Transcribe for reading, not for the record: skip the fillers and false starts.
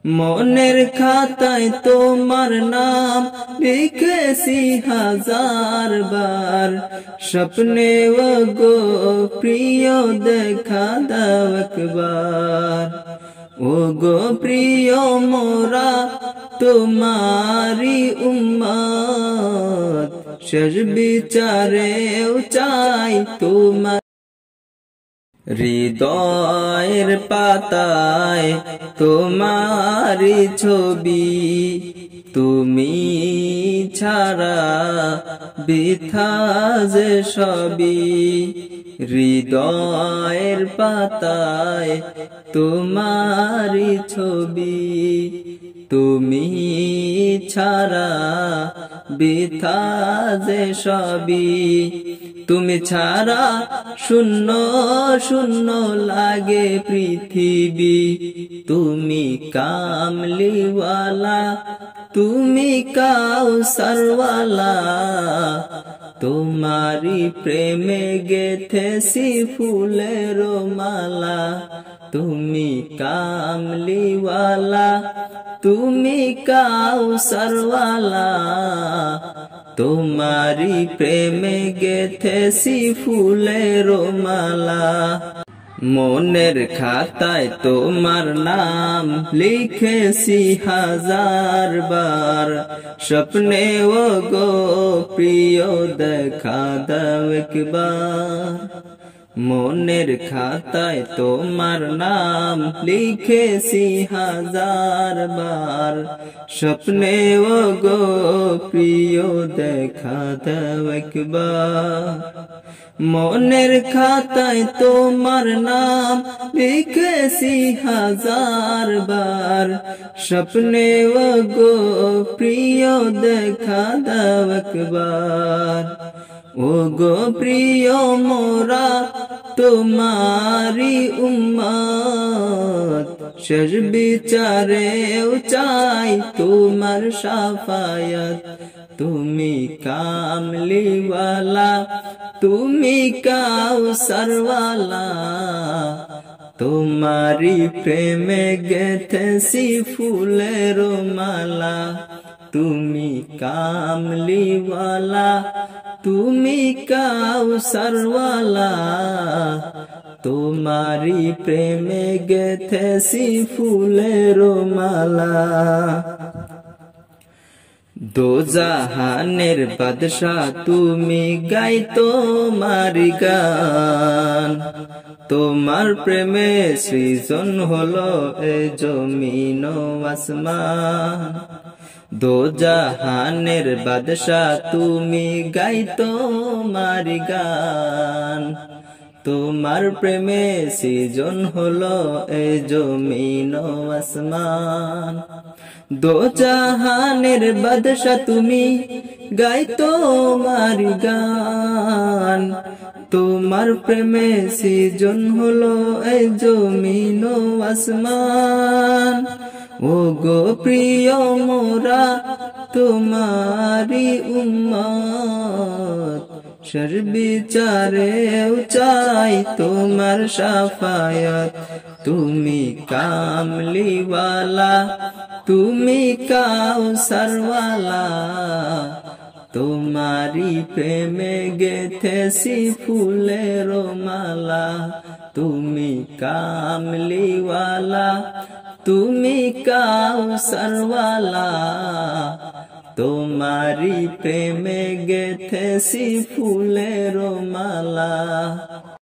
মনের খাতায় তোমার নাম লিখেছি হাজার বার, স্বপ্নে ও গো প্রিয় দেখা দাও একবার। ও গো প্রিয় মোরা তোমারি উম্মত, শেষ বিচারেও চাই তোমার। হৃদয়ের পাতায় তোমারি ছবি, তুমি ছাড়া বৃথা যে সবই। হৃদয়ের পাতায় তোমারি ছবি, তুমি ছাড়া বৃথা যে সবই। তুমি ছাড়া শূন্য শূন্য লাগে পৃথিবী। তুমি কামলিওয়ালা, তুমি কাউসারওয়ালা, তোমারি প্রেমে গেথেছি ফুলের মালা। তুমি কামলিওয়ালা, তুমি কাউসারওয়ালা, তোমারি প্রেমে গেথেছি ফুলের মালা। মনের খাতায় তোমার নাম লিখেছি হাজার বার, স্বপ্নে ও গো প্রিয় দেখা দাও একবার। মনের খাতায় তোমার নাম লিখেছি হাজার বার, স্বপ্নে ও গো প্রিয় দেখা দাও একবার। মনের খাতায় তোমার নাম লিখেছি হাজার বার, স্বপ্নে ও গো প্রিয় দেখা দাও একবার। ও গো প্রিয় মোরা তোমারি উম্মত, শেষ বিচারেও চাই তোমার শাফায়াত। তুমি কামলিওয়ালা, তুমি কাউসারওয়ালা, তোমারি প্রেমে গেথেছি ফুলের মালা। তুমি কামলিওয়ালা, তুমি কাউসারওয়ালা, তোমারি প্রেমে গেথেছি ফুলের মালা। দোজাহানের বাদশা তুমি গাই তোমারি গান, তোমার প্রেমে সৃজন হলো এ জমিন ও আসমান। দোজাহানের বাদশা তুমি গাই তোমারি গান, তোমার প্রেমে সৃজন হলো এ জমিন ও আসমান। দোজাহানের বাদশা তুমি গাই তোমারি গান, তোমার প্রেমে সৃজন হলো এ জমিন ও আসমান। ও গো প্রিয় মোরা তোমারি উম্মত, শেষ বিচারেও চাই তোমার শাফায়াত। তুমি কামলিওয়ালা, তুমি কাউসারওয়ালা, তোমারি প্রেমে গেথেছি ফুলের মালা। তুমি কামলিওয়ালা, তুমি কাউসারওয়ালা, তোমারি প্রেমে গেথেছি ফুলের মালা।